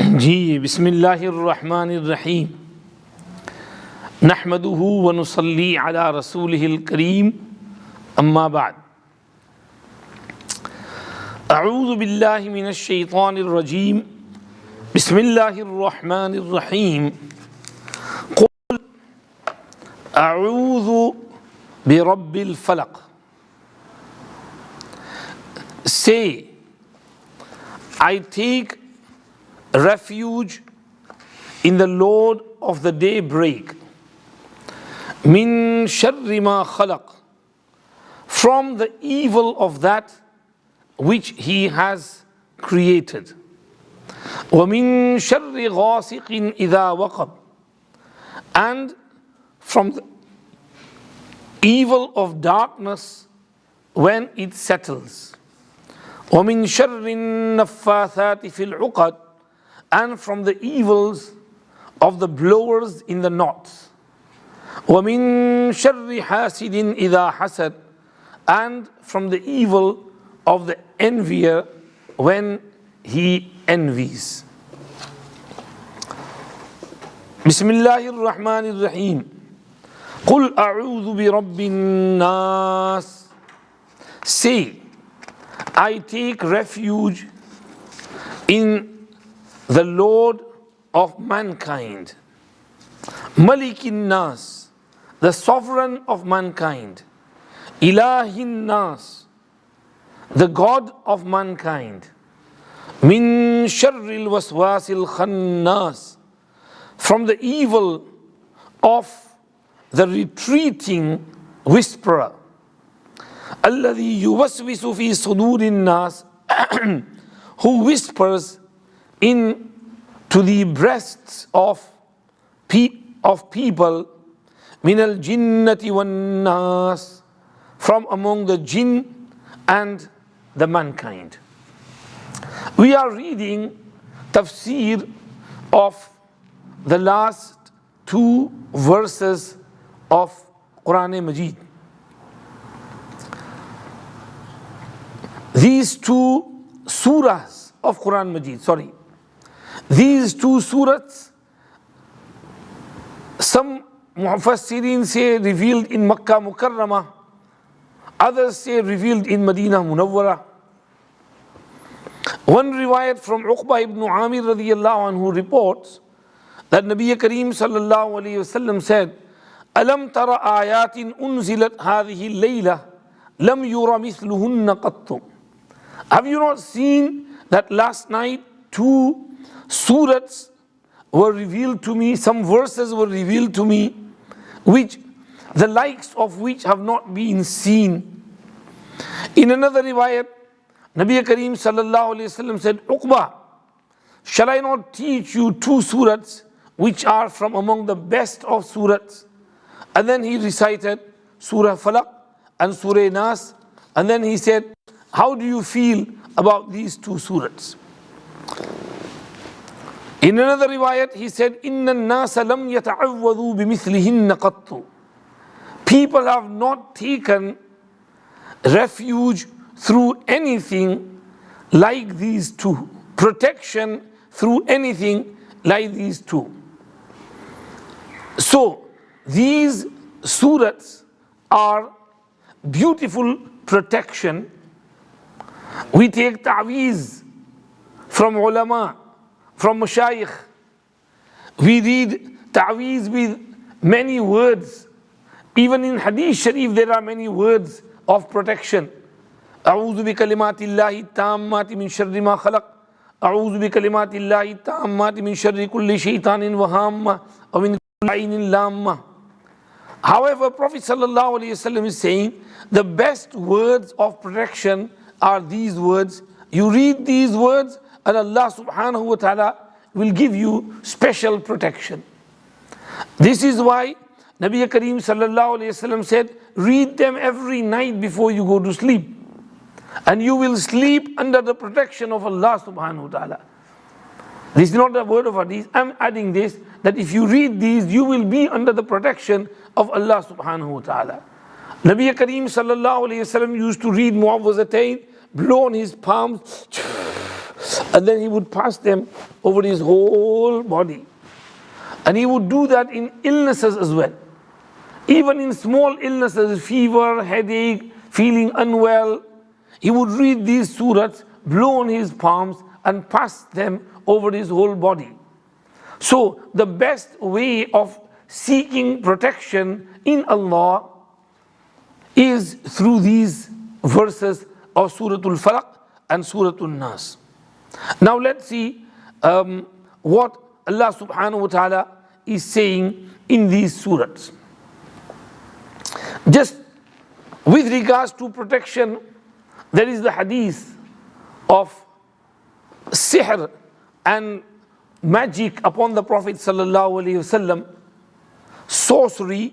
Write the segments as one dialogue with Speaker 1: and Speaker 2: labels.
Speaker 1: जी बिस्मिल्लाहिर्रहमानिर्रहीम नहमदुहु व नुसल्ली अला रसूलिहिल करीम अम्मा बाद अऊज़ु बिल्लाहि मिनश शैतानिर रजीम बिस्मिल्लाहिर्रहमानिर्रहीम क़ुल अऊज़ु बिरब्बिल फ़लक़ Say, I take refuge in the Lord of the daybreak, min sharri ma khalaq, from the evil of that which he has created, wa min sharri ghasiqin idha waqab, and from the evil of darkness when it settles, wa min sharri naffathati fil uqad, and from the evils of the blowers in the knots, وَمِن شَرِّ حَاسِدٍ إِذَا حَسَدٍ, and from the evil of the envier when he envies. Bismillahir Rahmanir Raheem. قُلْ أَعُوذُ بِرَبِّ النَّاسِ. Say, I take refuge in the Lord of mankind, Malikin Naas, the sovereign of mankind, Ilahin Nas, the God of mankind, Min Sharril Waswasil Khannas, from the evil of the retreating whisperer, Alladhi yuwaswisu fi sudurin nas, who whispers in to the breasts of people, min al jinnati wan nas, from among the jinn and the mankind. We are reading Tafsir of the last two verses of Quran Majid. These two surahs of Quran Majid, these two surahs, some Mufassirin say revealed in Makkah Mukarramah, others say revealed in Medina Munawwara. One riwayat from Uqba ibn Amir radiyallahu anhu reports that Nabi Kareem sallallahu alayhi wasallam said, Alam tara ayatin unzilat hadhihi layla lam yura mithluhunna qattu. Have you not seen that last night two surahs were revealed to me, some verses were revealed to me, which the likes of which have not been seen? In another riwayat, Nabi Kareem sallallahu alayhi wasallam said, Uqba, shall I not teach you two surahs which are from among the best of surahs? And then he recited Surah Falaq and Surah Nas, and then he said, how do you feel about these two surahs? In another riwayat, he said, Inna an-nasa lam yata'awwadhu bimithlihinna qattu. People have not taken refuge through anything like these two, protection through anything like these two. So, these surahs are beautiful protection. We take ta'weez from ulama, from Shaykh. We read ta'weez with many words. Even in Hadith Sharif there are many words of protection. أعوذ بكلمات الله التامات من شر ما خلق. أعوذ بكلمات الله التامات من شر كل شيطان وهامة ومن كل عين لامة. However, Prophet sallallahu alaihi wasallam is saying the best words of protection are these words. You read these words and Allah subhanahu wa ta'ala will give you special protection. This is why Nabi Kareem sallallahu alayhi wasallam said, read them every night before you go to sleep, and you will sleep under the protection of Allah subhanahu wa ta'ala. This is not a word of hadith. I'm adding this, that if you read these, you will be under the protection of Allah subhanahu wa ta'ala. Nabi Kareem sallallahu alayhi wasallam used to read Mu'awwazatayn, blow on his palms, And then he would pass them over his whole body. And he would do that in illnesses as well. Even in small illnesses, fever, headache, feeling unwell, he would read these surahs, blow on his palms and pass them over his whole body. So the best way of seeking protection in Allah is through these verses of Surah Al-Falaq and Surah An-Nas. Now let's see what Allah subhanahu wa ta'ala is saying in these surahs. Just with regards to protection, there is the hadith of sihr and magic upon the Prophet sallallahu alaihi wasallam, sorcery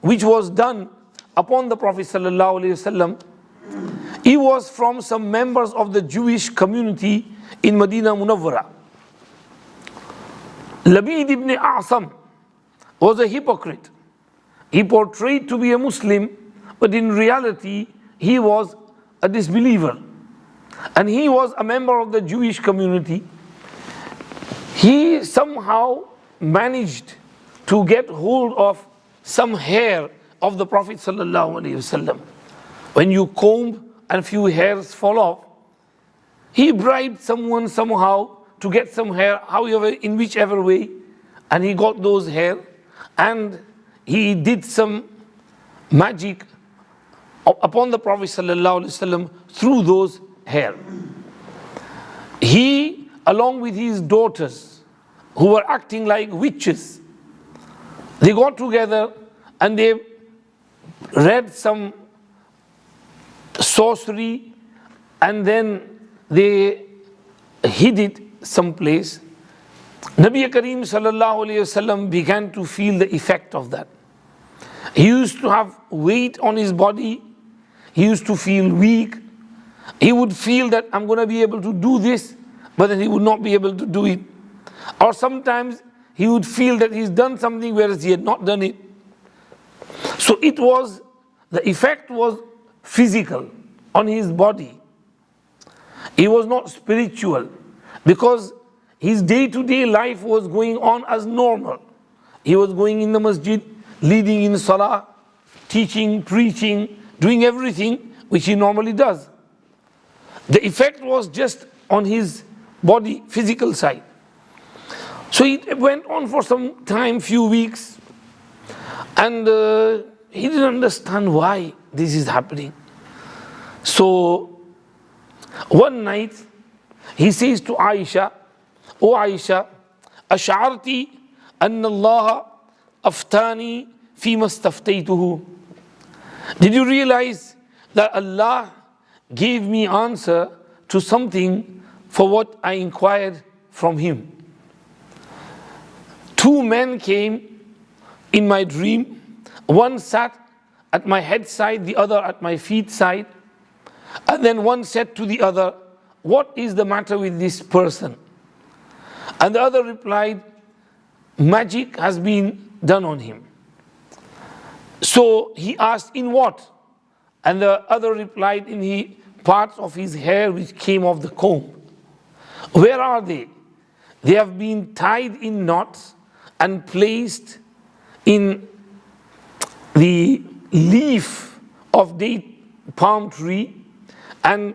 Speaker 1: which was done upon the Prophet sallallahu alaihi wasallam. He was from some members of the Jewish community in Medina Munawwara. Labid ibn A'sam was a hypocrite. He portrayed to be a Muslim, but in reality he was a disbeliever. And he was a member of the Jewish community. He somehow managed to get hold of some hair of the Prophet sallallahu alaihi wasallam. When you comb and few hairs fall off, he bribed someone somehow to get some hair, however, in whichever way, and he got those hair, and he did some magic upon the Prophet sallallahu alaihi wasallam through those hair. He, along with his daughters, who were acting like witches, they got together and they read some sorcery, and then they hid it someplace. Nabi Kareem sallallahu alayhi wasallam began to feel the effect of that. He used to have weight on his body. He used to feel weak. He would feel that I'm going to be able to do this, but then he would not be able to do it. Or sometimes he would feel that he's done something whereas he had not done it. So it was, the effect was physical on his body. He was not spiritual, because his day-to-day life was going on as normal. He was going in the masjid, leading in salah, teaching, preaching, doing everything which he normally does. The effect was just on his body, physical side. So it went on for some time, few weeks, and he didn't understand why this is happening. So one night he says to Aisha, "O Aisha, ash'arti anna Allah aftani fima staftaytuhu." Did you realize that Allah gave me answer to something for what I inquired from Him? Two men came in my dream. One sat at my head side, the other at my feet side. And then one said to the other, "What is the matter with this person?" And the other replied, "Magic has been done on him." So he asked, "In what?" And the other replied, "In the parts of his hair which came off the comb." "Where are they?" "They have been tied in knots and placed in the leaf of date palm tree and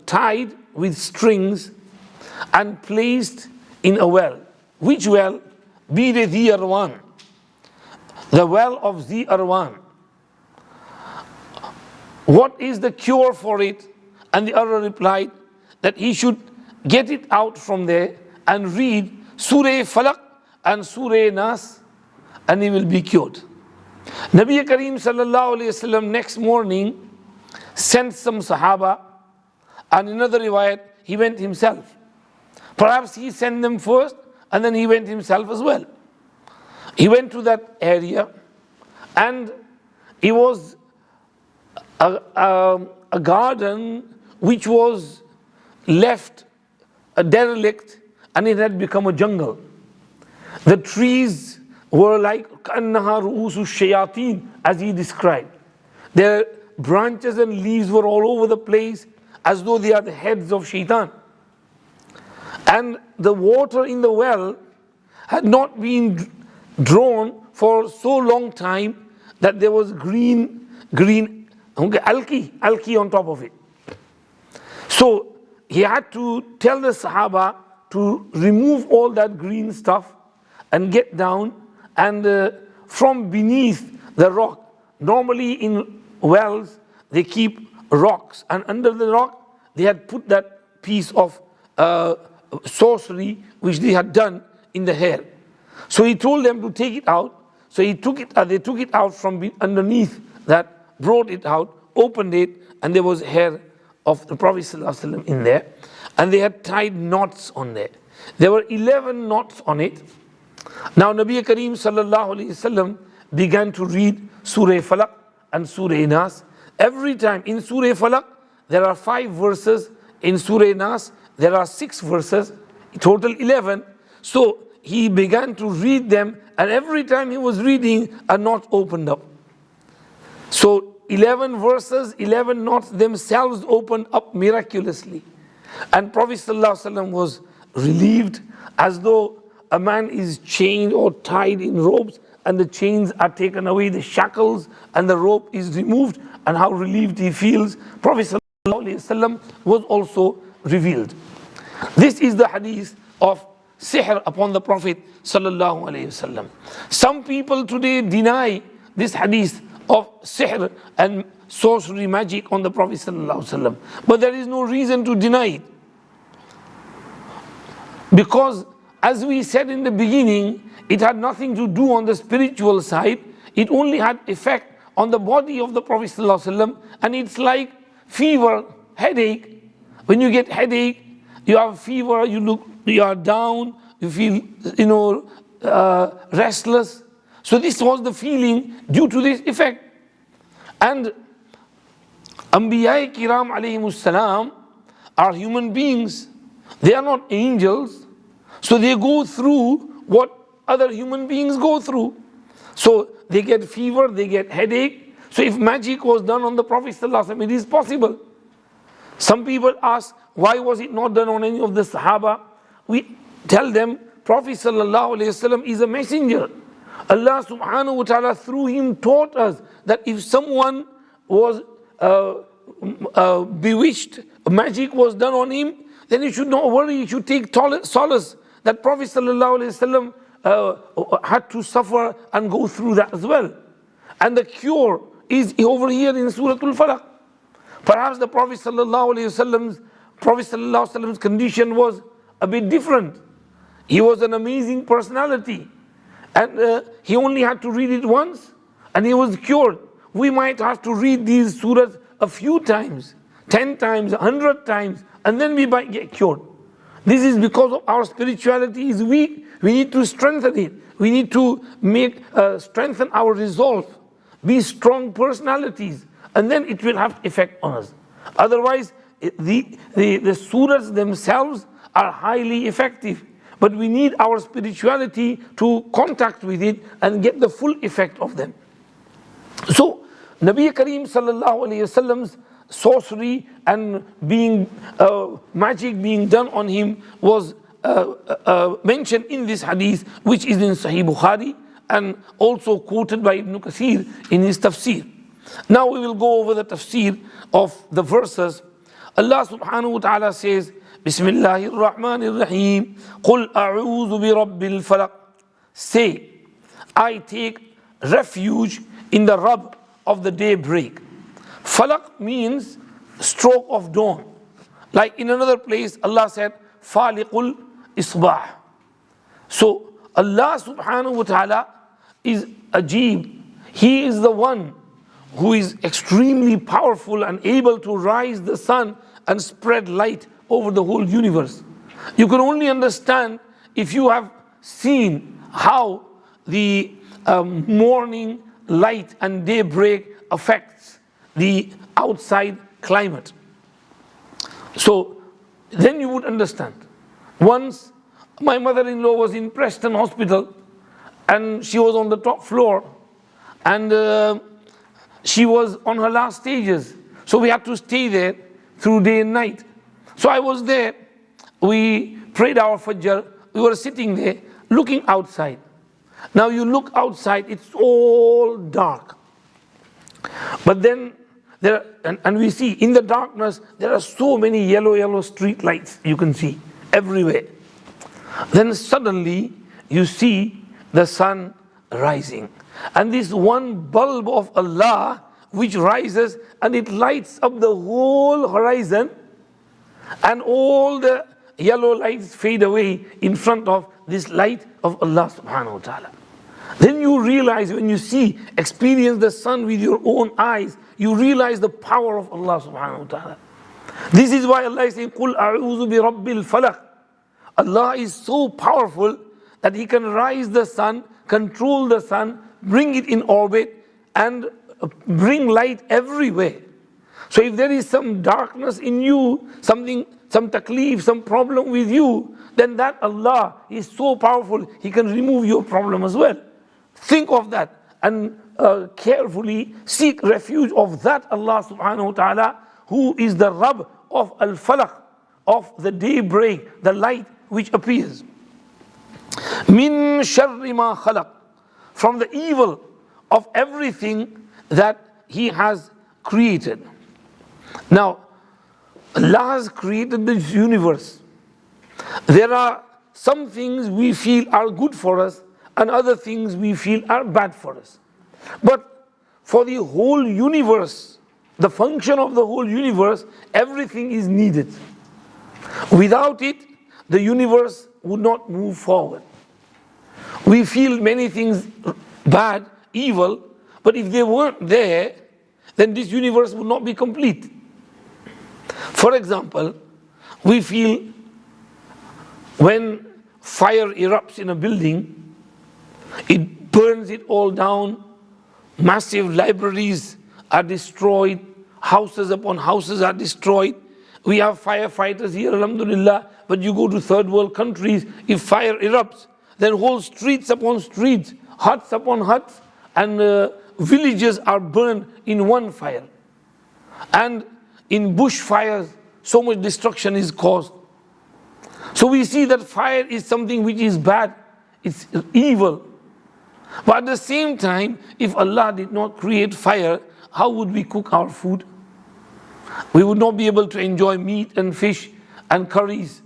Speaker 1: tied with strings and placed in a well." "Which well?" "Bid Zi Arwan," the well of Zi Arwan. "What is the cure for it?" And the other replied that he should get it out from there and read Surah Falaq and Surah Nas, and he will be cured. Nabi Kareem sallallahu alayhi wasallam next morning sent some Sahaba, and in another riwayat he went himself. Perhaps he sent them first and then he went himself as well. He went to that area, and it was a garden which was left a derelict, and it had become a jungle. The trees were like كَأَنَّهَا رُؤُوسُ الشَّيَاطِينَ, as he described. Their branches and leaves were all over the place, as though they are the heads of shaitan. And the water in the well had not been drawn for so long time that there was green algae on top of it. So he had to tell the Sahaba to remove all that green stuff and get down, and from beneath the rock, normally in wells they keep rocks, and under the rock they had put that piece of sorcery which they had done in the hair. So he told them to take it out. So they took it out from underneath that, brought it out, opened it, and there was hair of the Prophet ﷺ in there, and they had tied knots on there. There were 11 knots on it. Now Nabi Kareem ﷺ began to read Surah Falaq and Surah Nas. Every time in Surah Falaq there are 5 verses, in Surah Nas there are 6 verses, total 11. So he began to read them, and every time he was reading, a knot opened up. So 11 verses, 11 knots themselves opened up miraculously. And Prophet ﷺ was relieved, as though a man is chained or tied in ropes, and the chains are taken away, the shackles, and the rope is removed, and how relieved he feels. Prophet ﷺ was also revealed. This is the hadith of sihr upon the Prophet ﷺ. Some people today deny this hadith of sihr and sorcery, magic on the Prophet ﷺ, but there is no reason to deny it, because as we said in the beginning, it had nothing to do on the spiritual side. It only had effect on the body of the Prophet ﷺ, and it's like fever, headache. When you get headache, you have fever, you are down, you feel restless. So this was the feeling due to this effect. And Anbiya Kiram alayhimus salam are human beings. They are not angels. So they go through what other human beings go through. So they get fever, they get headache. So if magic was done on the Prophet ﷺ, it is possible. Some people ask, why was it not done on any of the Sahaba? We tell them, Prophet ﷺ is a messenger. Allah subhanahu wa ta'ala through him taught us that if someone was bewitched, magic was done on him, then you should not worry, you should take solace that Prophet ﷺ had to suffer and go through that as well. And the cure is over here in Surah Al-Falaq. Perhaps the Prophet ﷺ's condition was a bit different. He was an amazing personality, and he only had to read it once and he was cured. We might have to read these surahs a few times, 10 times, 100 times, and then we might get cured. This is because of our spirituality is weak. We need to strengthen it. We need to strengthen our resolve, be strong personalities, and then it will have effect on us. Otherwise, the surahs themselves are highly effective, but we need our spirituality to contact with it and get the full effect of them. So Nabi Kareem sallallahu alayhi wasallam's sorcery and magic being done on him was mentioned in this hadith, which is in Sahih Bukhari and also quoted by Ibn Kathir in his Tafsir. Now we will go over the Tafsir of the verses. Allah subhanahu wa ta'ala says, Bismillahir Rahmanir Raheem, Qul a'udhu bi Rabbil Falaq. Say, I take refuge in the Rabb of the daybreak. Falaq means stroke of dawn. Like in another place, Allah said, Faliqul Isbah. So Allah subhanahu wa ta'ala is Ajib. He is the one who is extremely powerful and able to rise the sun and spread light over the whole universe. You can only understand if you have seen how the morning light and daybreak affects the outside climate. So then you would understand. Once my mother-in-law was in Preston Hospital and she was on the top floor, and she was on her last stages. So we had to stay there through day and night. So I was there. We prayed our Fajr, we were sitting there looking outside. Now you look outside, it's all dark. But then and we see in the darkness there are so many yellow street lights you can see everywhere. Then suddenly you see the sun rising, and this one bulb of Allah which rises and it lights up the whole horizon, and all the yellow lights fade away in front of this light of Allah subhanahu wa ta'ala. Then you realize, when you experience the sun with your own eyes, you realize the power of Allah subhanahu wa ta'ala. This is why Allah is saying, قُلْ أَعُوذُ بِرَبِّ الْفَلَقِ. Allah is so powerful that He can rise the sun, control the sun, bring it in orbit, and bring light everywhere. So if there is some darkness in you, some taklif, some problem with you, then that Allah is so powerful, He can remove your problem as well. Think of that and carefully seek refuge of that Allah subhanahu wa ta'ala, who is the Rabb of Al-Falaq, of the daybreak, the light which appears. Min sharri ma khalaq, from the evil of everything that He has created. Now, Allah has created this universe. There are some things we feel are good for us, and other things we feel are bad for us. But for the whole universe, the function of the whole universe, everything is needed. Without it, the universe would not move forward. We feel many things bad, evil, but if they weren't there, then this universe would not be complete. For example, we feel when fire erupts in a building, it burns it all down, massive libraries are destroyed, houses upon houses are destroyed. We have firefighters here, alhamdulillah, but you go to third world countries, if fire erupts, then whole streets upon streets, huts upon huts, and villages are burned in one fire. And in bush fires, so much destruction is caused. So we see that fire is something which is bad, it's evil. But at the same time, if Allah did not create fire, how would we cook our food? We would not be able to enjoy meat and fish and curries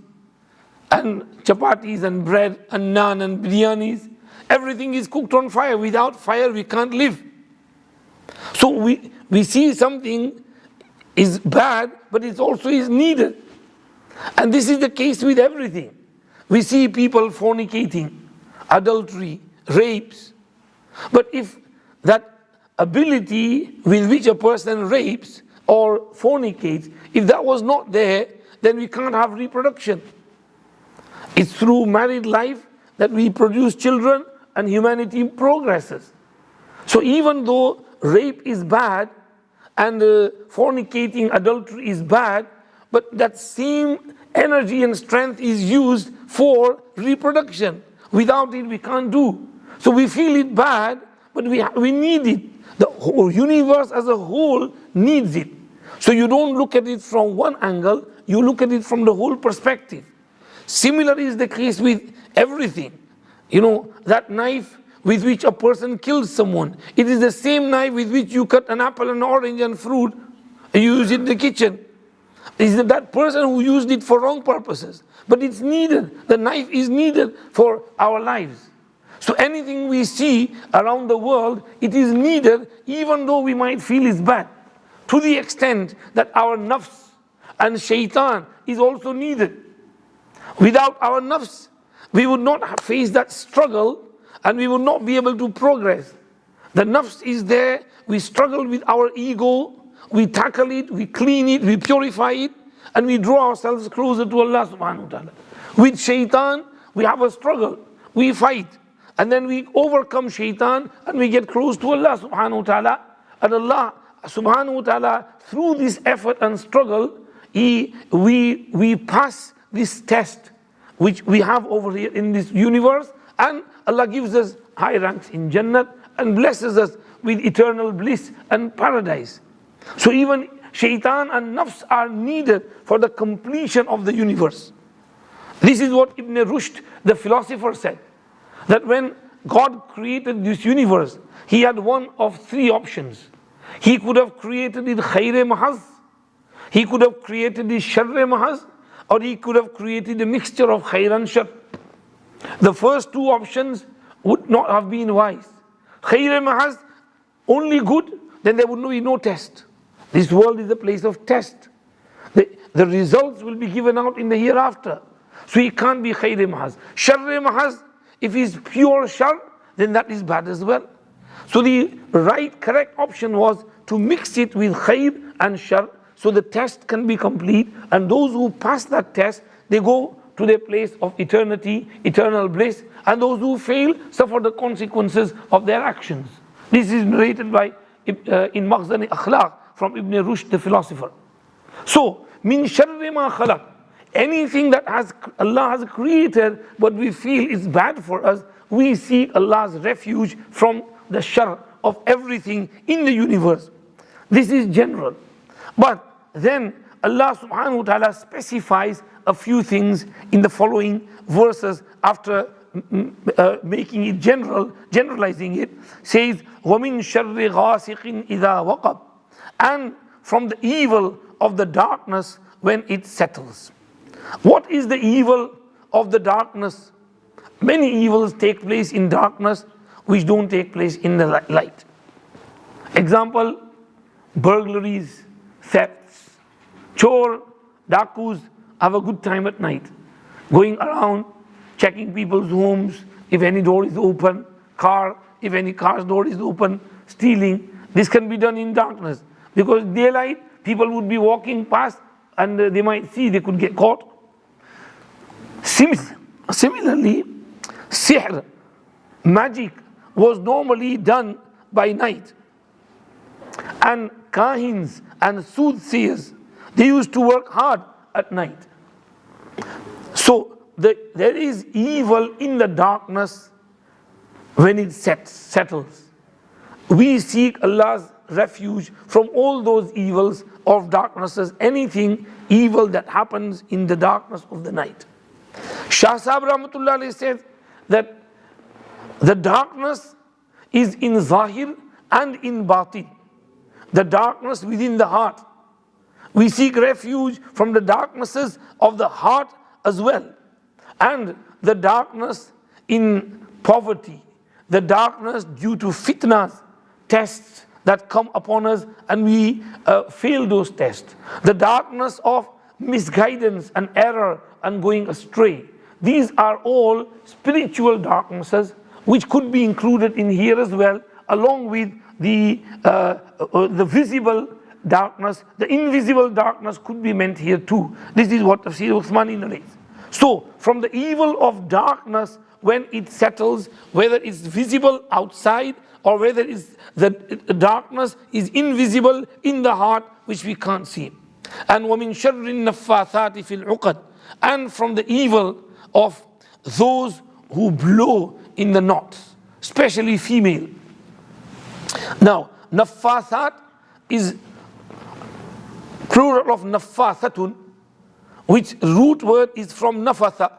Speaker 1: and chapatis and bread and naan and biryanis. Everything is cooked on fire. Without fire, we can't live. So we see something is bad, but it also is needed. And this is the case with everything. We see people fornicating, adultery, rapes. But if that ability with which a person rapes or fornicates, if that was not there, then we can't have reproduction. It's through married life that we produce children and humanity progresses. So even though rape is bad and fornicating, adultery is bad, but that same energy and strength is used for reproduction. Without it, we can't do. So we feel it bad, but we need it. The whole universe as a whole needs it. So you don't look at it from one angle, you look at it from the whole perspective. Similar is the case with everything. You know, that knife with which a person kills someone, it is the same knife with which you cut an apple, an orange and fruit, and you use it in the kitchen. Is that person who used it for wrong purposes. But it's needed. The knife is needed for our lives. So anything we see around the world, it is needed even though we might feel it's bad. To the extent that our nafs and shaitan is also needed. Without our nafs, we would not face that struggle and we would not be able to progress. The nafs is there, we struggle with our ego, we tackle it, we clean it, we purify it, and we draw ourselves closer to Allah subhanahu wa ta'ala. With shaitan, we have a struggle, we fight, and then we overcome shaitan and we get close to Allah subhanahu wa ta'ala. And Allah subhanahu wa ta'ala, through this effort and struggle, we pass this test which we have over here in this universe, and Allah gives us high ranks in Jannah and blesses us with eternal bliss and paradise. So even shaitan and nafs are needed for the completion of the universe. This is what Ibn Rushd, the philosopher, said. That when God created this universe, He had one of three options. He could have created it khayr mahaz, He could have created it sharr mahaz, or He could have created a mixture of khayr and shar. The first two options would not have been wise. Khayr mahaz, only good, then there would be no test. This world is a place of test. The results will be given out in the hereafter. So it can't be khayr mahaz. Sharr mahaz, if it's pure shar, then that is bad as well. So the correct option was to mix it with khayr and shar, so the test can be complete, and those who pass that test, they go to their place of eternity, eternal bliss, and those who fail suffer the consequences of their actions. This is narrated by in Maghzan Akhlaq from Ibn Rushd, the philosopher. So, min sharri ma khalaq, anything that Allah has created but we feel is bad for us, we seek Allah's refuge from the shar of everything in the universe. This is general. But then Allah subhanahu wa ta'ala specifies a few things in the following verses after making it generalizing it, says, وَمِن شَرِّ غَاسِقٍ إِذَا وَقَبْ, and from the evil of the darkness when it settles. What is the evil of the darkness? Many evils take place in darkness which don't take place in the light. Example, burglaries, thefts. Chor, dakus have a good time at night, going around checking people's homes, if any door is open, if any car's door is open, stealing. This can be done in darkness, because daylight, people would be walking past and they might see, they could get caught. Similarly, sihr, magic, was normally done by night. And kahins and soothsayers, they used to work hard at night. So there is evil in the darkness when it settles. We seek Allah's refuge from all those evils of darknesses, anything evil that happens in the darkness of the night. Shah Sahib Rahmatullah Alayhi says that the darkness is in zahir and in batin. The darkness within the heart. We seek refuge from the darknesses of the heart as well. And the darkness in poverty, the darkness due to fitnas, tests that come upon us and we fail those tests. The darkness of misguidance and error and going astray. These are all spiritual darknesses which could be included in here as well, along with the visible darkness. The invisible darkness could be meant here too. This is what Tafsir Uthmani narrates. So, from the evil of darkness when it settles, whether it's visible outside or whether it's the darkness is invisible in the heart which we can't see. And وَمِن شَرِّ النَّفَّاثَاتِ فِي الْعُقَدِ, and from the evil of those who blow in the knots, especially female. Now, naffathat is plural of naffathatun, which root word is from nafatha.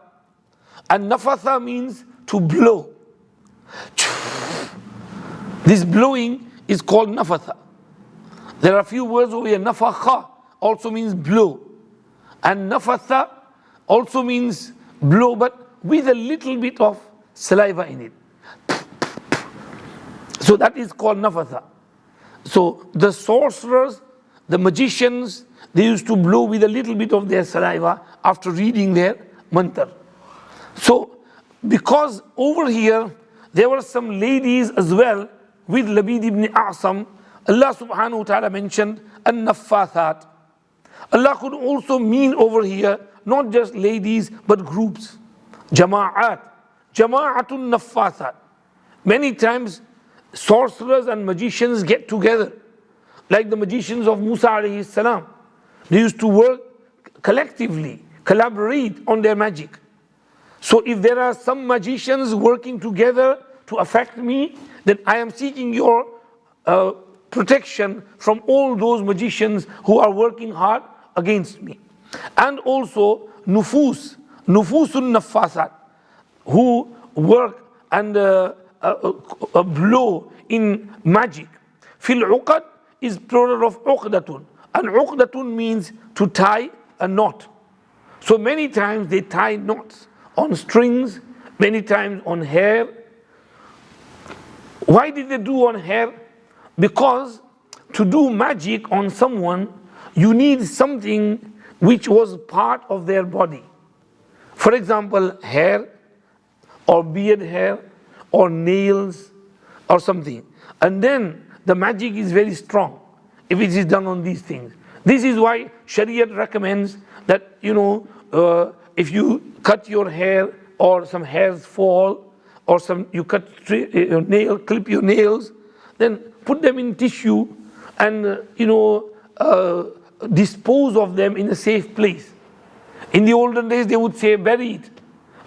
Speaker 1: And nafatha means to blow. This blowing is called nafatha. There are a few words over here. Nafakha also means blow. And nafatha also means blow, but with a little bit of saliva in it. So that is called nafatha. So the sorcerers, the magicians, they used to blow with a little bit of their saliva after reading their mantra. So because over here there were some ladies as well with Labid ibn A'sam, Allah subhanahu wa ta'ala mentioned an-naffathat. Allah could also mean over here not just ladies but groups, jama'at, jama'atun naffathat. Many times sorcerers and magicians get together, like the magicians of Musa alayhi salam. They used to work collectively, collaborate on their magic. So if there are some magicians working together to affect me, then I am seeking your protection from all those magicians who are working hard against me. And also nufus, nufusun nafasat, who work and blow in magic. Fil uqad is plural of uqdatun, and uqdatun means to tie a knot. So many times they tie knots on strings, many times on hair. Why did they do on hair? Because to do magic on someone, you need something which was part of their body. For example, hair or beard hair or nails or something. And then the magic is very strong if it is done on these things. This is why Shariat recommends that, if you cut your hair or some hairs fall, or you cut your nail, clip your nails, then put them in tissue and dispose of them in a safe place. In the olden days they would say bury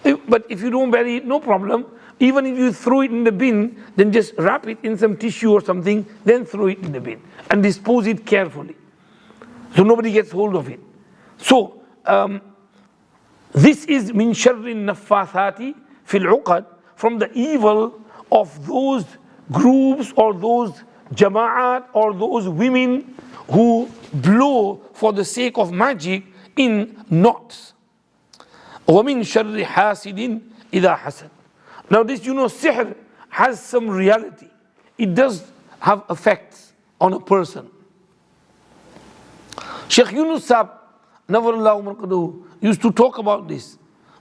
Speaker 1: it, but if you don't bury it, no problem. Even if you throw it in the bin, then just wrap it in some tissue or something, then throw it in the bin and dispose it carefully, so nobody gets hold of it. So this is min sharri nafathati fil uqad, from the evil of those groups or those jama'at or those women who blow for the sake of magic in knots. وَمِن شَرِّ حَاسِدٍ إِذَا حَسَدٍ. Now this, sihr has some reality. It does have effects on a person. Shaykh Yunus Sahib, Nawarullah Marqaduhu, used to talk about this,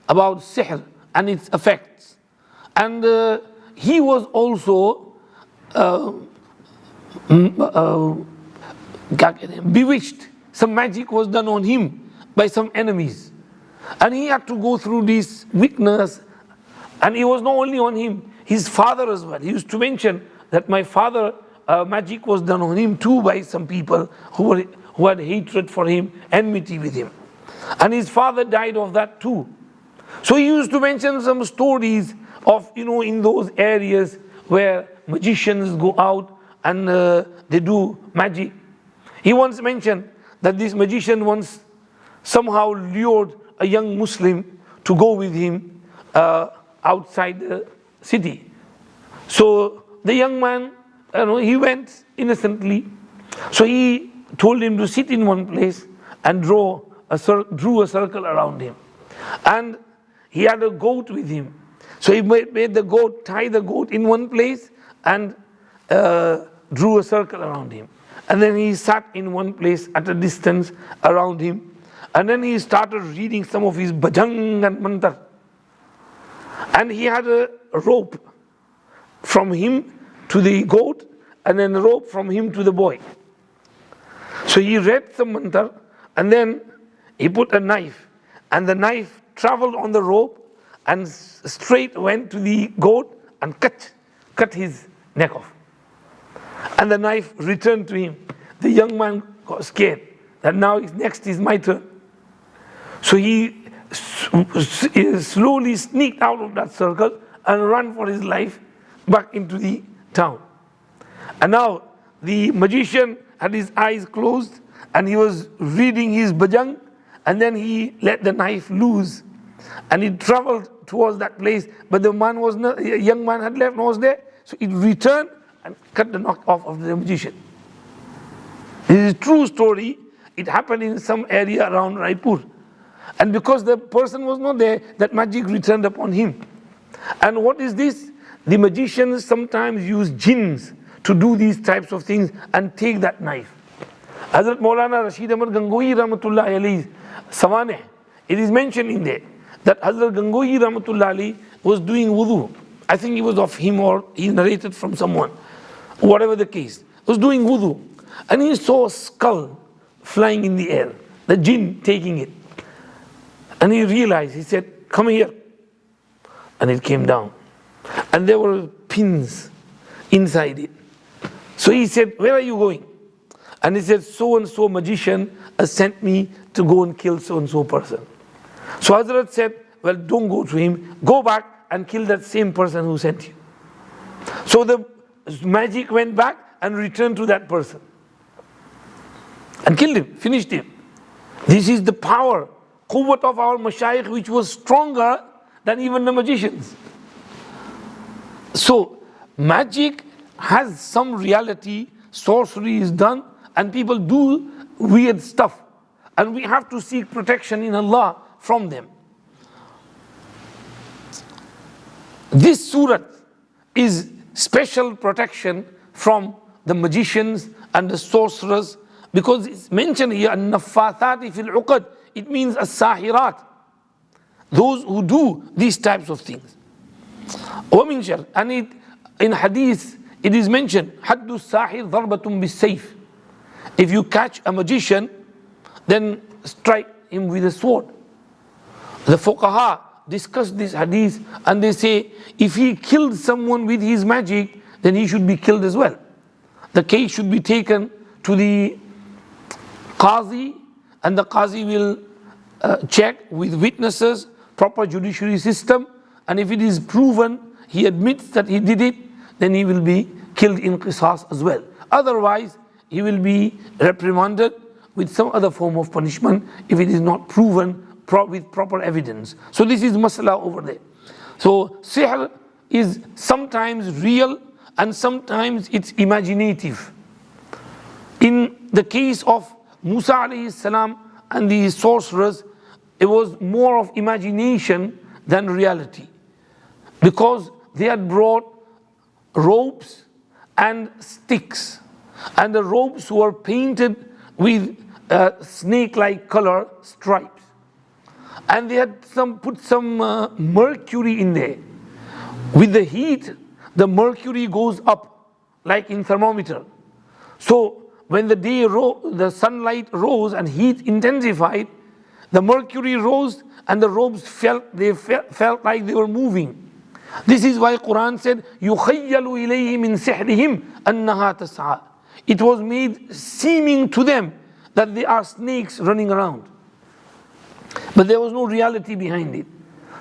Speaker 1: about sihr and its effects. And he was also bewitched. Some magic was done on him by some enemies. And he had to go through this weakness. And it was not only on him, his father as well. He used to mention that my father, magic was done on him too by some people who had hatred for him, enmity with him. And his father died of that too. So he used to mention some stories of, in those areas where magicians go out and they do magic. He once mentioned that this magician once somehow lured a young Muslim to go with him outside the city. So the young man, he went innocently. So he told him to sit in one place and drew a circle around him. And he had a goat with him. So he made the goat, tie the goat in one place and drew a circle around him. And then he sat in one place at a distance around him. And then he started reading some of his bhajang and mantar. And he had a rope from him to the goat and then a rope from him to the boy. So he read some mantar and then he put a knife. And the knife traveled on the rope and straight went to the goat and cut his neck off. And the knife returned to him. The young man got scared that now next is my turn. So he slowly sneaked out of that circle and ran for his life back into the town. And now the magician had his eyes closed and he was reading his bhajang, and then he let the knife loose and he traveled towards that place, but the young man had left, was there. So it returned and cut the knock off of the magician. This is a true story. It happened in some area around Raipur. And because the person was not there, that magic returned upon him. And what is this? The magicians sometimes use jinns to do these types of things and take that knife. Hazrat Maulana Rashid Ahmad Gangohi Rahmatullahi Alayhi Sawaneh, it is mentioned in there that Hazrat Gangohi Rahmatullahi Alayhi was doing wudu. I think it was of him or he narrated from someone. Whatever the case, was doing wudu. And he saw a skull flying in the air, the jinn taking it. And he realized, he said, come here. And it came down. And there were pins inside it. So he said, where are you going? And he said, so and so magician has sent me to go and kill so and so person. So Hazrat said, well, don't go to him. Go back and kill that same person who sent you. So the magic went back and returned to that person. And killed him, finished him. This is the power quwwat of our mashayikh, which was stronger than even the magicians. So magic has some reality, sorcery is done, and people do weird stuff, and we have to seek protection in Allah from them. This surah is special protection from the magicians and the sorcerers, because it's mentioned here, an-naffathati fil uqad. It means as-sahirat, those who do these types of things. وَمِن شَرٍ, and in hadith it is mentioned, حَدُّ السَّاحِرِ ضَرْبَةٌ بِالسَّيْفِ. If you catch a magician, then strike him with a sword. The fuqaha discuss this hadith and they say, if he killed someone with his magic, then he should be killed as well. The case should be taken to the qazi, and the qazi will check with witnesses, proper judiciary system, and if it is proven he admits that he did it, then he will be killed in qisas as well. Otherwise, he will be reprimanded with some other form of punishment if it is not proven with proper evidence. So this is masala over there. So sihr is sometimes real and sometimes it's imaginative. In the case of Musa alayhi salam and the sorcerers, it was more of imagination than reality, because they had brought ropes and sticks, and the ropes were painted with snake-like color stripes, and they had put some mercury in there. With the heat, the mercury goes up like in thermometer. So when the sunlight rose and heat intensified, the mercury rose and the ropes felt like they were moving. This is why Quran said, يُخَيَّلُ إِلَيْهِ مِنْ سِحْرِهِمْ أَنَّهَا تَسْعَى. It was made seeming to them that they are snakes running around, but there was no reality behind it.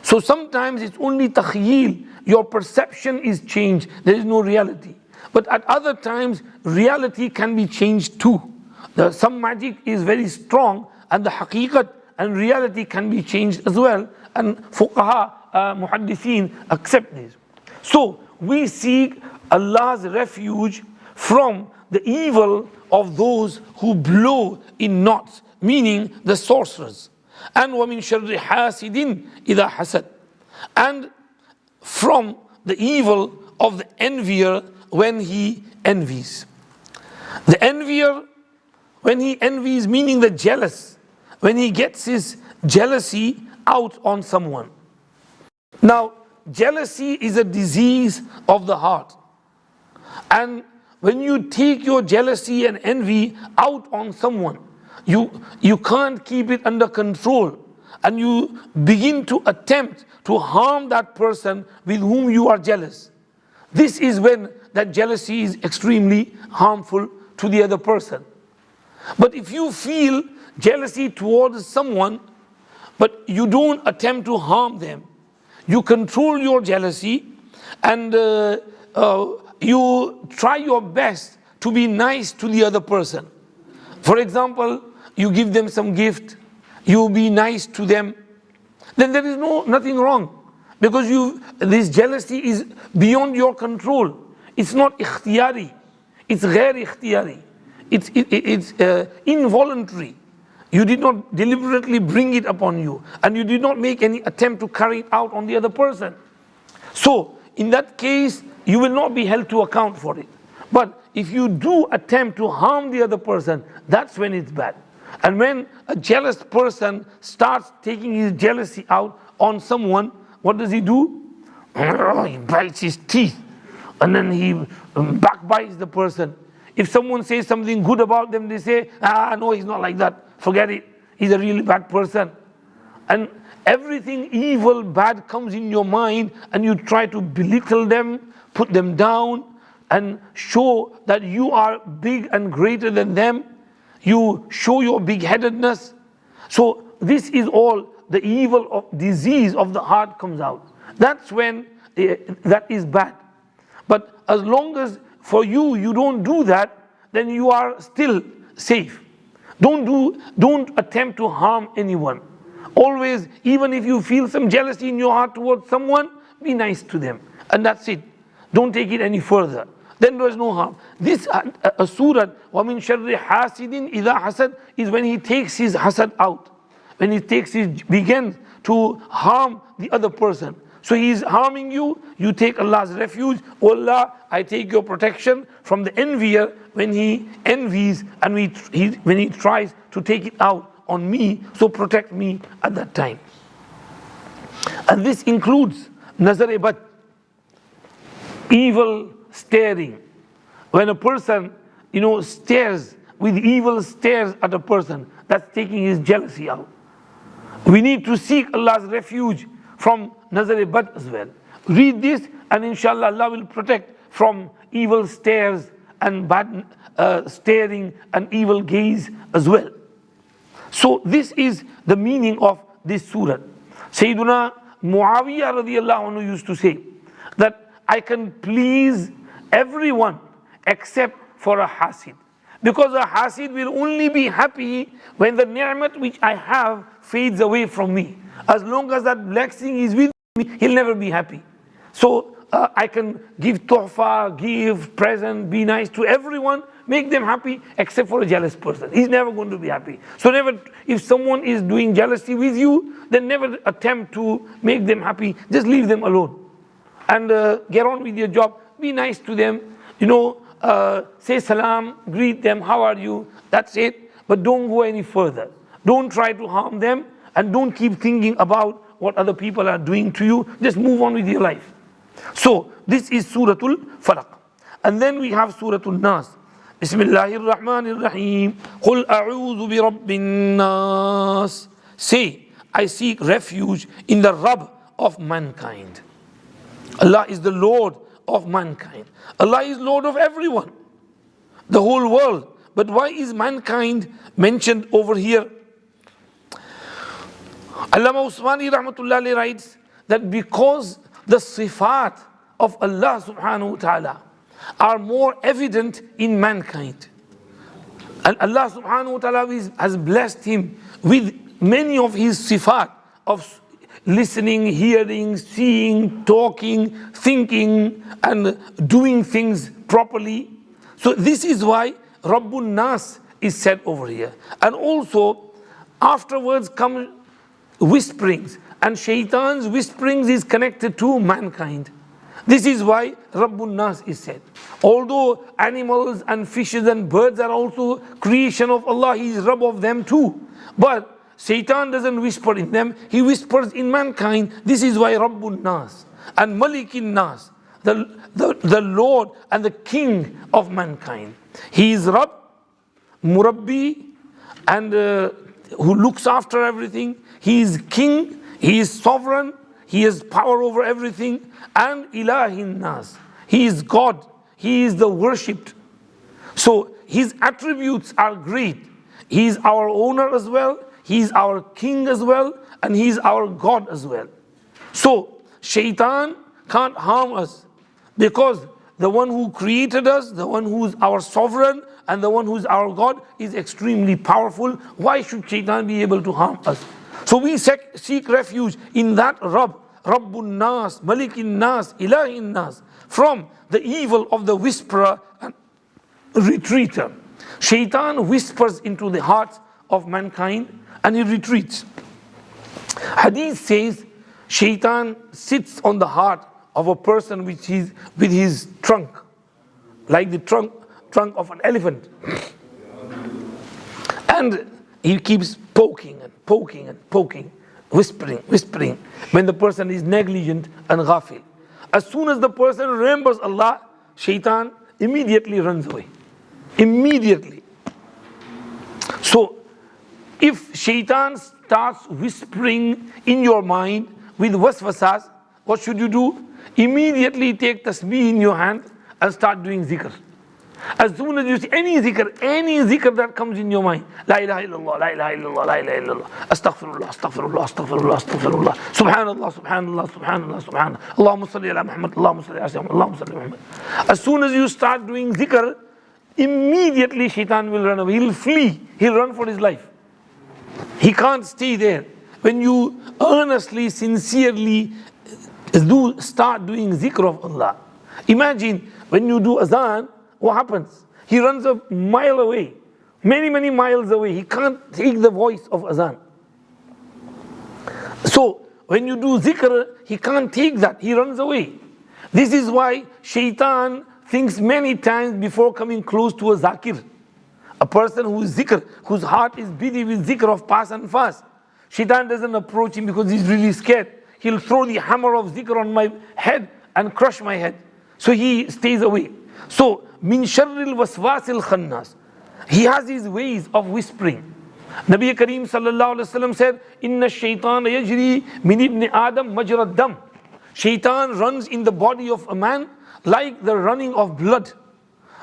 Speaker 1: So sometimes it's only takhyil, your perception is changed, there is no reality. But at other times, reality can be changed too. Some magic is very strong, and the haqiqat and reality can be changed as well, and fuqaha, muhaddithin accept this. So we seek Allah's refuge from the evil of those who blow in knots, meaning the sorcerers. And وَمِن شَرِّ حَاسِدٍ إِذَا حَسَدٍ, and from the evil of the envier when he envies. The envier, when he envies, meaning the jealous, when he gets his jealousy out on someone. Now, jealousy is a disease of the heart. And when you take your jealousy and envy out on someone, you can't keep it under control, and you begin to attempt to harm that person with whom you are jealous. This is when that jealousy is extremely harmful to the other person. But if you feel jealousy towards someone, but you don't attempt to harm them, you control your jealousy, and you try your best to be nice to the other person. For example, you give them some gift, you be nice to them, then there is nothing wrong, because this jealousy is beyond your control. It's not ikhtiyari, it's ghair ikhtiyari, it's involuntary. You did not deliberately bring it upon you, and you did not make any attempt to carry it out on the other person. So in that case, you will not be held to account for it. But if you do attempt to harm the other person, that's when it's bad. And when a jealous person starts taking his jealousy out on someone, what does he do? He bites his teeth, and then he backbites the person. If someone says something good about them, they say, no, he's not like that, forget it, he's a really bad person. And everything evil, bad comes in your mind, and you try to belittle them, put them down, and show that you are big and greater than them. You show your big-headedness. So this is all the evil of disease of the heart comes out. That's when that is bad. But as long as for you don't do that, then you are still safe. Don't attempt to harm anyone. Always, even if you feel some jealousy in your heart towards someone, be nice to them. And that's it. Don't take it any further. Then there is no harm. This surah, وَمِن شَرِّ حَاسِدٍ إِذَا حَسَدٍ, is when he takes his hasad out. When he begins to harm the other person. So he is harming you, you take Allah's refuge. Oh Allah, I take your protection from the envier when he envies and when he tries to take it out on me. So protect me at that time. And this includes nazar-e-bad, evil staring. When a person, stares with evil stares at a person, that's taking his jealousy out. We need to seek Allah's refuge from nazar-e-bad as well. Read this and inshallah Allah will protect from evil stares and bad staring and evil gaze as well. So this is the meaning of this surah. Sayyiduna Muawiyah radiallahu anhu used to say that I can please everyone except for a hasid. Because a hasid will only be happy when the ni'mat which I have fades away from me. As long as that blessing is with me, he'll never be happy. So I can give tuhfa, give present, be nice to everyone, make them happy except for a jealous person. He's never going to be happy. So never, if someone is doing jealousy with you, then never attempt to make them happy. Just leave them alone and get on with your job. Be nice to them, say salam, greet them, how are you? That's it. But don't go any further. Don't try to harm them and don't keep thinking about what other people are doing to you. Just move on with your life. So this is Surah Al-Falaq. And then we have Surah An-Nas. Bismillahir Rahmanir Raheem. Qul a'udhu bi Rabbin Nas. Say, I seek refuge in the Rabb of mankind. Allah is the Lord of mankind. Allah is Lord of everyone, the whole world. But why is mankind mentioned over here? Allama Usmani rahmatullahi writes that because the sifat of Allah subhanahu wa ta'ala are more evident in mankind. And Allah subhanahu wa ta'ala has blessed him with many of his sifat of listening, hearing, seeing, talking, thinking, and doing things properly. So this is why Rabbun Nas is said over here. And also, afterwards come whisperings. And shaitan's whisperings is connected to mankind. This is why Rabbun Nas is said. Although animals and fishes and birds are also creation of Allah, He is Rabb of them too. But Satan doesn't whisper in them, he whispers in mankind. This is why Rabbun Nas and Malikin Nas, the Lord and the King of mankind. He is Rabb, Murabbi, and who looks after everything. He is King, He is sovereign, He has power over everything. And Ilahin Nas, He is God, He is the worshipped. So His attributes are great. He is our owner as well, He is our King as well, and He is our God as well. So shaitan can't harm us because the one who created us, the one who is our sovereign, and the one who is our God is extremely powerful. Why should shaitan be able to harm us? So we seek refuge in that Rabb, Rabbun Nas, Malikin Nas, Ilahin Nas, from the evil of the whisperer and retreater. Shaitan whispers into the hearts of mankind and he retreats. Hadith says shaitan sits on the heart of a person with his trunk, like the trunk of an elephant. And he keeps poking and poking and poking, whispering, when the person is negligent and ghafil. As soon as the person remembers Allah, shaitan immediately runs away. Immediately. So, if shaitan starts whispering in your mind with waswasas, what should you do? Immediately take tasbih in your hand and start doing zikr. As soon as you see any zikr that comes in your mind, La ilaha illallah, La ilaha illallah, La ilaha illallah, Astaghfirullah, Astaghfirullah, Astaghfirullah, Astaghfirullah, Subhanallah, Subhanallah, Subhanallah, Subhanallah, Allahumma salli ala Muhammad, Allahumma salli ala Muhammad, Allahumma salli ala Muhammad. As soon as you start doing zikr, immediately shaitan will run away, he'll flee, he'll run for his life. He can't stay there. when you earnestly, sincerely start doing zikr of Allah. Imagine when you do azan, what happens? He runs a mile away, many miles away. He can't take the voice of azan. So when you do zikr, he can't take that, he runs away. This is why shaitan thinks many times before coming close to a zakir. A person who is zikr, whose heart is busy with zikr of pass and fast. Shaitan doesn't approach him because he's really scared. He'll throw the hammer of zikr on my head and crush my head. So he stays away. So, min sharril waswasil khannas. He has his ways of whispering. Nabi Kareem sallallahu alaihi wasallam said, Inna shaitan yajri min ibn Adam majrad dam. Shaitan runs in the body of a man like the running of blood.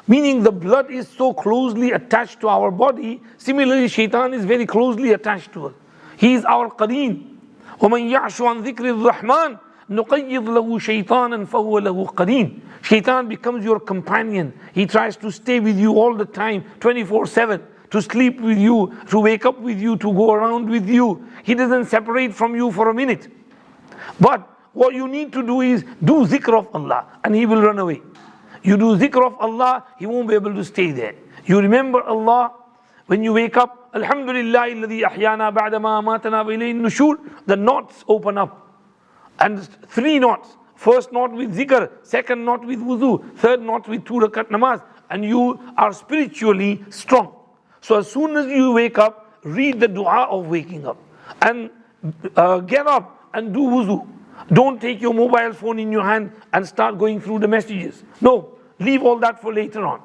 Speaker 1: Meaning the blood is so closely attached to our body. Similarly, shaitan is very closely attached to us. He is our qareen. وَمَنْ يَعْشُ عَنْ ذِكْرِ الرَّحْمَنِ نُقَيِّضْ لَهُ شَيْطَانًا فَهُوَ لَهُ قَرِينٌ. Shaitan becomes your companion. He tries to stay with you all the time, 24/7, to sleep with you, to wake up with you, to go around with you. He doesn't separate from you for a minute. But what you need to do is do zikr of Allah and he will run away. You do zikr of Allah, he won't be able to stay there. You remember Allah when you wake up, Alhamdulillah alladhi ahyana ba'da ma amatana wa ilayhi nushur. The knots open up. And 3 knots. First knot with zikr, second knot with wudu, third knot with 2 rakat namaz. And you are spiritually strong. So as soon as you wake up, read the dua of waking up. And get up and do wudu. Don't take your mobile phone in your hand and start going through the messages. No, leave all that for later on.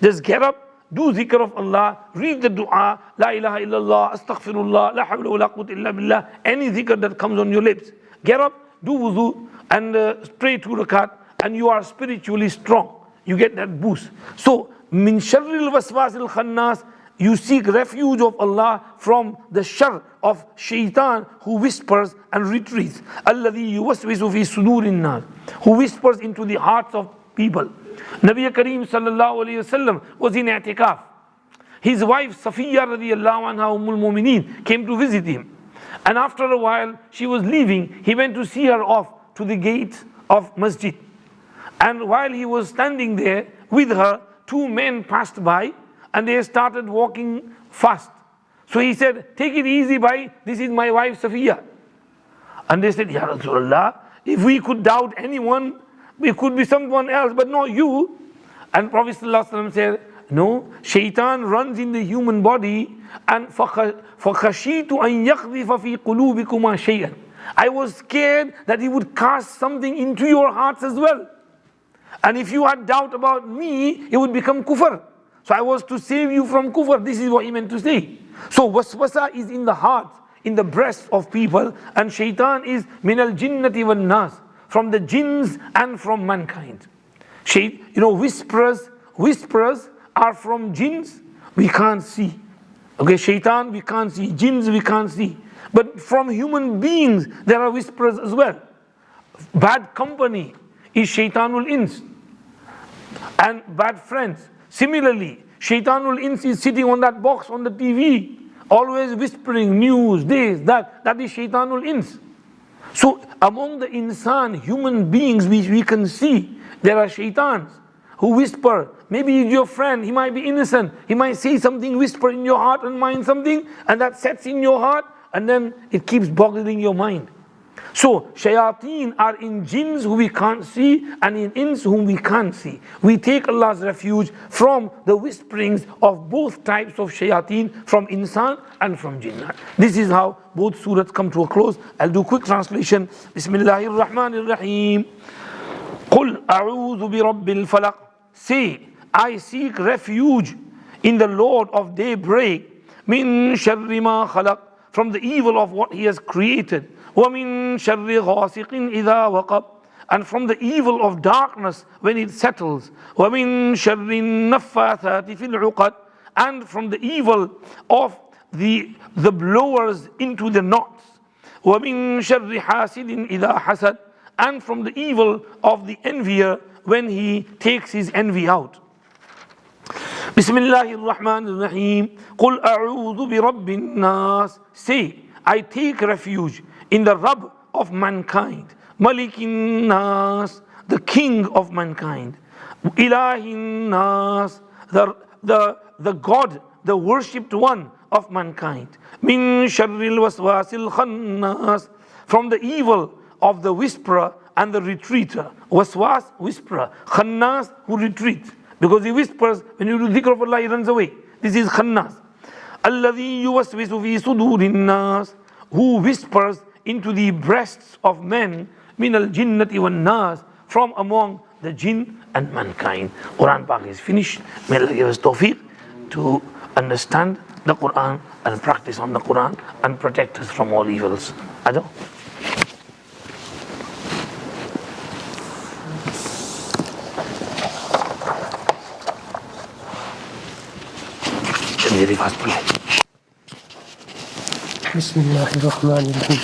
Speaker 1: Just get up, do zikr of Allah, read the dua, La ilaha illallah, astaghfirullah, la hawla wa la quwwata illa billah, any zikr that comes on your lips. Get up, do wudu, and pray 2 rakat, and you are spiritually strong. You get that boost. So, min sharril waswasil khannas, you seek refuge of Allah from the shar of shaitan who whispers and retreats. Alladhi yuwaswisu fi sudurin nas, who whispers into the hearts of people. Nabi Kareem sallallahu alayhi wasallam was in i'tikaf. His wife Safiya radiyallahu anha ummul mu'mineen came to visit him. And after a while she was leaving, he went to see her off to the gate of masjid. And while he was standing there with her, 2 men passed by and they started walking fast. So he said, take it easy, bhai, this is my wife Safiya. And they said, Ya Rasulullah, if we could doubt anyone, it could be someone else, but not you. And Prophet ﷺ said, no, shaitan runs in the human body, and فَخَشِيتُ أَن يَقْذِفَ فِي قُلُوبِكُمَا شَيْئًا. I was scared that he would cast something into your hearts as well. And if you had doubt about me, it would become kufr. So I was to save you from kufr. This is what he meant to say. So waswasa is in the heart, in the breast of people, and shaitan is min al-jinnati wan-nas, from the jinns and from mankind. Whisperers are from jinns, we can't see. Okay, shaitan we can't see, jinns we can't see. But from human beings, there are whisperers as well. Bad company is shaitanul ins. And bad friends. Similarly, shaitanul ins is sitting on that box on the TV, always whispering news, this, that. That is shaitanul ins. So among the insan, human beings which we can see, there are shaitans who whisper. Maybe he's your friend, he might be innocent, he might say something, whisper in your heart and mind something, and that sets in your heart, and then it keeps boggling your mind. So shayateen are in jinns who we can't see, and in ins whom we can't see. We take Allah's refuge from the whisperings of both types of shayateen, from insan and from jinnat. This is how both surahs come to a close. I'll do quick translation. Bismillahir Rahmanir Raheem. Qul a'udhu bi Rabbil Falaq. Say, I seek refuge in the Lord of daybreak. Min sharri ma khalaq, from the evil of what He has created. وَمِن شَرِّ غَاسِقٍ إِذَا وَقَبْ, and from the evil of darkness when it settles. وَمِن شَرِّ النَّفَّاثَاتِ فِي الْعُقَدِ, and from the evil of the blowers into the knots. وَمِن شَرِّ حَاسِدٍ إِذَا حَسَدٍ, and from the evil of the envier when he takes his envy out. Bismillahir Rahmanir Raheem. Qul a'udhu bi Rabbin Nas. Say, I take refuge in the Rabb of mankind, Malikin Nas, the King of mankind, Ilahin Nas, the God, the worshipped one of mankind, Min Sharril Waswasil Khannas, from the evil of the whisperer and the retreater. Waswas, whisperer. Khannas, who retreats. Because he whispers, when you do dhikr of Allah, he runs away. This is Khannas. Alladhi yuwaswisu fi sudurin nas, who whispers into the breasts of men, min al-jinnati wan-nas, from among the jinn and mankind. Quran Pak is finished. May Allah give us tawfiq to understand the Quran and practice on the Quran and protect us from all evils. Ado.
Speaker 2: بسم الله الرحمن الرحيم.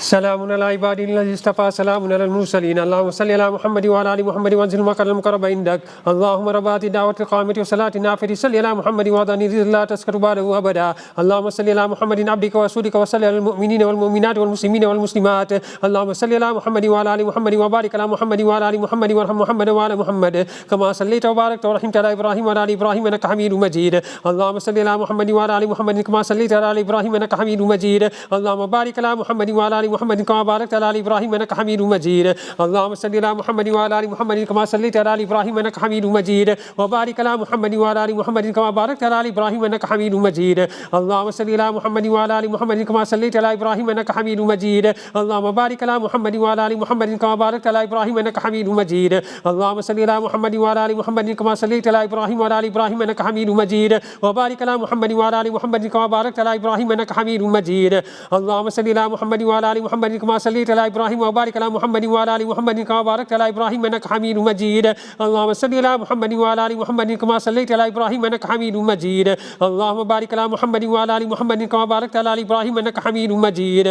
Speaker 2: سلام على عباد الذين اصطفى سلام على المرسلين اللهم صل على محمد وعلى ال محمد وانزل المقام المقرب عندك اللهم ربات الدعوة القامة والصلاة النافذة صل على محمد وعلى آله لا تسكت بعده أبدا اللهم صل على محمد عبدك ورسولك وصل على المؤمنين والمؤمنات والمسلمين والمسلمات اللهم صل على محمد وعلى ال محمد وبارك على محمد وعلى ال محمد وارحم محمد وعلى محمد كما صليت وباركت ورحمت على إبراهيم وعلى آل إبراهيم إنك حميد مجيد اللهم صل على محمد وعلى ال محمد كما صليت على آل إبراهيم إنك حميد مجيد اللهم بارك على محمد وعلى آل محمد كما باركت على آل إبراهيم إنك حميد مجيد اللهم صل على محمد وعلى آل محمد كما صليت على آل إبراهيم إنك حميد مجيد وبارك على محمد وعلى آل محمد كما باركت على آل إبراهيم إنك حميد مجيد اللهم صل على محمد وعلى آل محمد كما صليت على إبراهيم إنك حميد مجيد اللهم بارك على محمد وعلى آل محمد كما باركت على إبراهيم إنك حميد مجيد اللهم صل على محمد وعلى آل محمد كما صليت على إبراهيم وعلى آل إبراهيم إنك حميد مجيد وبارك على محمد وعلى آل محمد كما باركت على إبراهيم إنك حميد مجيد اللهم صل على محمد وعلى آل محمد كما صليت على إبراهيم وبارك على محمد وعلى آل محمد كما باركت على إبراهيم إنك حميد مجيد اللهم صل على محمد وعلى آل محمد كما صليت على إبراهيم إنك حميد مجيد اللهم بارك على محمد وعلى آل محمد كما باركت على آل إبراهيم إنك حميد مجيد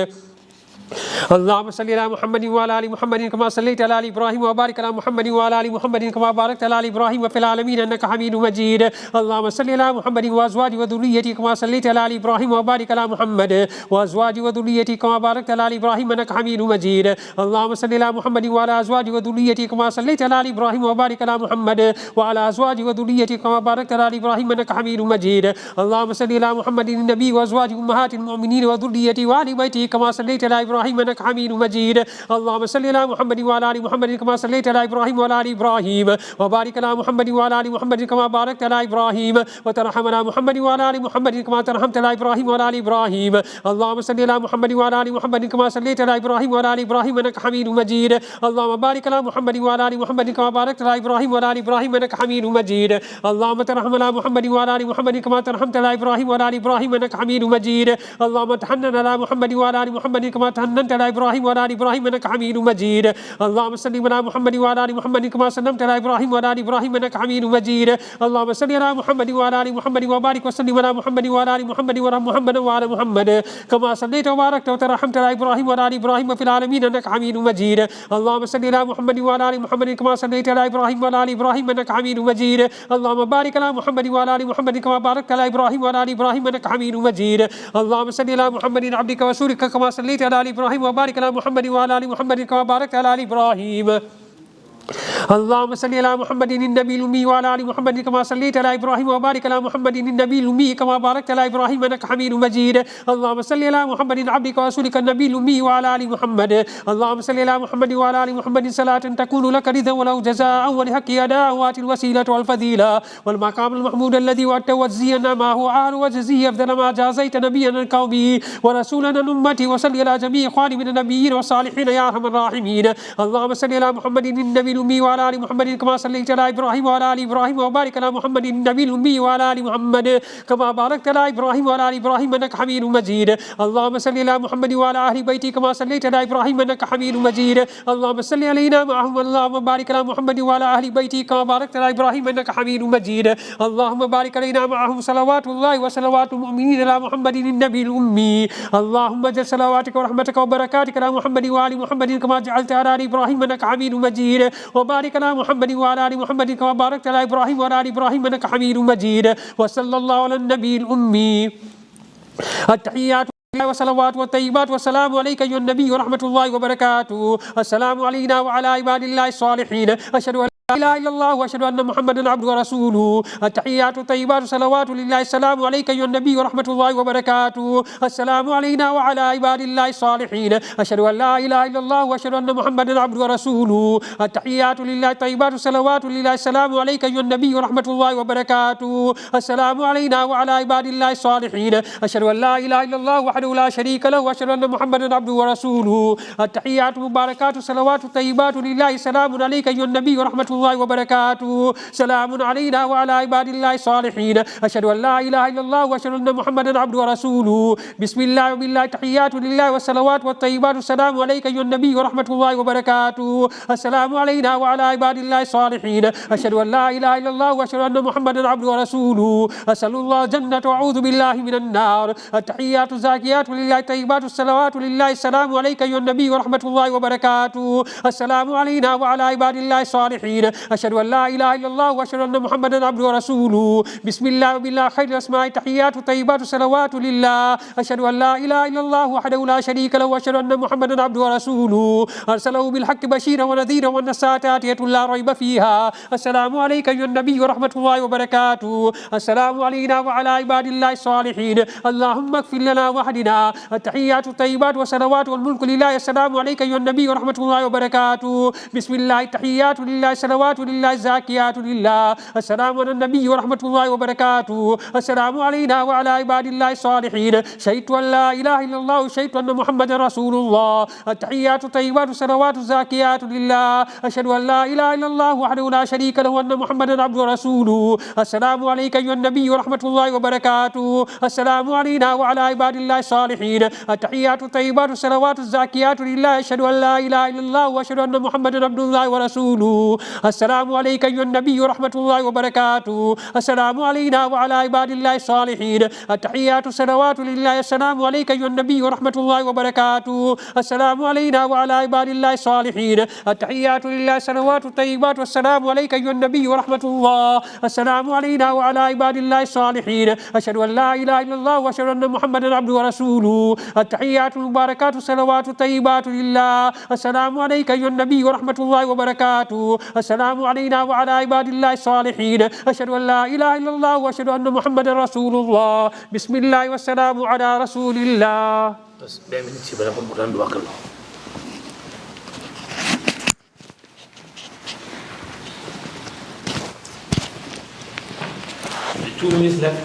Speaker 2: اللهم صل على محمد وعلى آل محمد كما صليت على آل إبراهيم وبارك على محمد وعلى آل محمد كما باركت على آل إبراهيم في العالمين إنك حميد مجيد اللهم صل على محمد وأزواجه وذريته كما صليت على آل إبراهيم وبارك على محمد وأزواجه وذريته كما باركت على آل إبراهيم إنك حميد مجيد اللهم صل على محمد وعلى أزواجه وذريته كما صليت على آل إبراهيم وبارك على محمد وعلى أزواجه وذريته كما باركت على آل إبراهيم إنك حميد مجيد اللهم صل على محمد النبي وأزواجه أمهات المؤمنين وذريته وآل بيته كما صليت على إبراهيم إنك حميد مجيد اللهم صل على محمد وعلى آل محمد كما صليت على إبراهيم وعلى آل إبراهيم وبارك على محمد وعلى آل محمد كما باركت على إبراهيم وترحم على محمد وعلى آل محمد كما ترحمت على إبراهيم وعلى آل إبراهيم اللهم صل على محمد وعلى آل محمد كما صليت على إبراهيم وعلى آل إبراهيم إنك حميد مجيد اللهم بارك على محمد وعلى آل محمد كما باركت على إبراهيم وعلى آل إبراهيم إنك حميد مجيد اللهم ترحم على محمد وعلى آل محمد كما ترحمت على إبراهيم وعلى آل إبراهيم إنك حميد مجيد اللهم تحنن على محمد وعلى آل محمد كما تحننت على إبراهيم وعلى آل إبراهيم إنك حميد مجيد اللهم صل على محمد وعلى آل محمد كما سلمت على إبراهيم وعلى آل إبراهيم إنك حميد مجيد اللهم صل على محمد وعلى آل محمد وبارك وسلم على محمد وعلى آل محمد وارحم محمد وعلى محمد كما صليت وباركت وترحمت على إبراهيم وعلى آل إبراهيم في العالمين إنك حميد مجيد اللهم صل على محمد وعلى آل محمد كما صليت على إبراهيم وعلى آل إبراهيم إنك حميد مجيد اللهم بارك على محمد وعلى آل محمد كما باركت على إبراهيم وعلى آل إبراهيم إنك حميد مجيد اللهم صل على محمد عبدك ورسولك كما صليت على آل إبراهيم وبارك على محمد وعلى آل محمد كما باركت على آل إبراهيم اللهم صل على محمد النبي الأمي وعلى آل محمد كما صليت على إبراهيم وبارك على محمد النبي الأمي كما باركت على إبراهيم إنك حميد مجيد اللهم صل على محمد عبدك ورسولك النبي الأمي وعلى آل محمد اللهم صل على محمد وعلى آل محمد صلاة تكون لك رضا ولو جزاء ولحق أداء وات الوسيلة والفضيلة والمقام المحمود الذي وعدته وجزينا ما هو أهل وجزي أفضل ما جازيت نبيا من قومه ورسولا من أمتي وصل على جميع إخواني من النبيين والصالحين يا أرحم الراحمين اللهم صل على محمد النبي الأمي وعلى آل محمد كما صليت على إبراهيم وعلى آل إبراهيم وبارك على محمد النبي الأمي وعلى آل محمد كما باركت على إبراهيم وعلى آل إبراهيم إنك حميد مجيد اللهم صل على محمد وعلى أهل بيته كما صليت على إبراهيم إنك حميد مجيد اللهم صل علينا معهم اللهم بارك على محمد وعلى أهل بيته كما باركت على إبراهيم إنك حميد مجيد اللهم بارك علينا معهم صلوات الله وصلوات المؤمنين على محمد النبي الأمي اللهم اجعل صلواتك ورحمتك وبركاتك على محمد وآل محمد كما جعلت على آل إبراهيم إنك حميد مجيد وبارك على محمد وعلى آل محمد كما باركت على إبراهيم وعلى آل إبراهيم إنك حميد مجيد وصلى الله على النبي الأمي التحيات والصلوات والطيبات والسلام عليك أيها النبي ورحمة الله وبركاته. السلام علينا وعلى عباد الله الصالحين. أشهد أن لا إله إلا الله وأشهد أن محمدا عبده ورسوله. التحيات الطيبات صلوات لله. السلام عليك أيها النبي ورحمة الله وبركاته. السلام علينا وعلى عباد الله الصالحين. أشهد أن لا إله إلا الله وأشهد أن محمدا عبده ورسوله. التحيات لله الطيبات صلوات لله. السلام عليك أيها النبي ورحمة الله وبركاته. السلام علينا وعلى عباد الله الصالحين. أشهد أن لا إله إلا الله وحده لا شريك له وأشهد أن محمدا عبده ورسوله. التحيات مباركات صلوات طيبات لله. السلام عليك أيها النبي ورحمة الله وبركاته. سلام علينا وعلى عباد الله الصالحين. أشهد أن لا إله إلا الله وأشهد أن محمدا عبده ورسوله. بسم الله وبالله. تحيات لله والصلوات والطيبات. السلام عليك أيها النبي ورحمة الله وبركاته. السلام علينا وعلى عباد الله الصالحين. أشهد أن لا إله إلا الله وأشهد أن محمدا عبده ورسوله. أسأل الله الجنة وأعوذ بالله من النار. التحيات الزاكيات لله الطيبات الصلوات لله. السلام عليك أيها النبي ورحمة الله وبركاته. السلام علينا وعلى عباد الله الصالحين. أشهد أن لا إله إلا الله وأشهد أن محمدا عبده ورسوله. بسم الله وبالله. خير الأسماء تحيات طيبات صلوات لله. أشهد أن لا إله إلا الله وحده لا شريك له وأشهد أن محمدا عبده ورسوله. أرسله بالحق بشيرا ونذيرا وأن الساعة آتية لا ريب فيها. السلام عليك أيها النبي ورحمة الله وبركاته. السلام علينا وعلى عباد الله الصالحين. اللهم اغفر لنا وحدنا. التحيات الطيبات والصلوات والملك لله. السلام عليك أيها النبي ورحمة الله وبركاته. بسم الله. التحيات لله. الصلوات لله. الزاكيات لله. السلام على النبي ورحمة الله وبركاته. السلام علينا وعلى عباد الله الصالحين. شهدت أن لا إله إلا الله وشهدت أن محمدا رسول الله. التحيات الطيبات الصلوات الزاكيات لله. أشهد أن لا إله إلا الله وحده لا شريك له وأن محمدا عبده ورسوله. السلام عليك أيها النبي ورحمة الله وبركاته. السلام علينا وعلى عباد الله الصالحين. التحيات الطيبات الصلوات الزاكيات لله. أشهد أن لا إله إلا الله وأشهد أن محمدا عبد الله ورسوله. السلام عليك أيها النبي ورحمة الله وبركاته. السلام علينا وعلى عباد الله الصالحين. التحيات الصلوات لله. السلام عليك أيها النبي ورحمة الله وبركاته. السلام علينا وعلى عباد الله الصالحين. التحيات لله. الصلوات الطيبات والسلام عليك أيها النبي ورحمة الله. السلام علينا وعلى عباد الله الصالحين. أشهد أن لا إله إلا الله وأشهد أن محمدا عبده ورسوله. التحيات المباركات الصلوات الطيبات لله. السلام عليك أيها النبي ورحمة الله وبركاته. السلام علينا وعلى عباد الله الصالحين. أشهد أن لا إله إلا الله وأشهد أن محمدا رسول الله. بسم الله والسلام على رسول الله.
Speaker 1: بس بيعمل شيء بلا بقول دوا كله. 2 minutes left.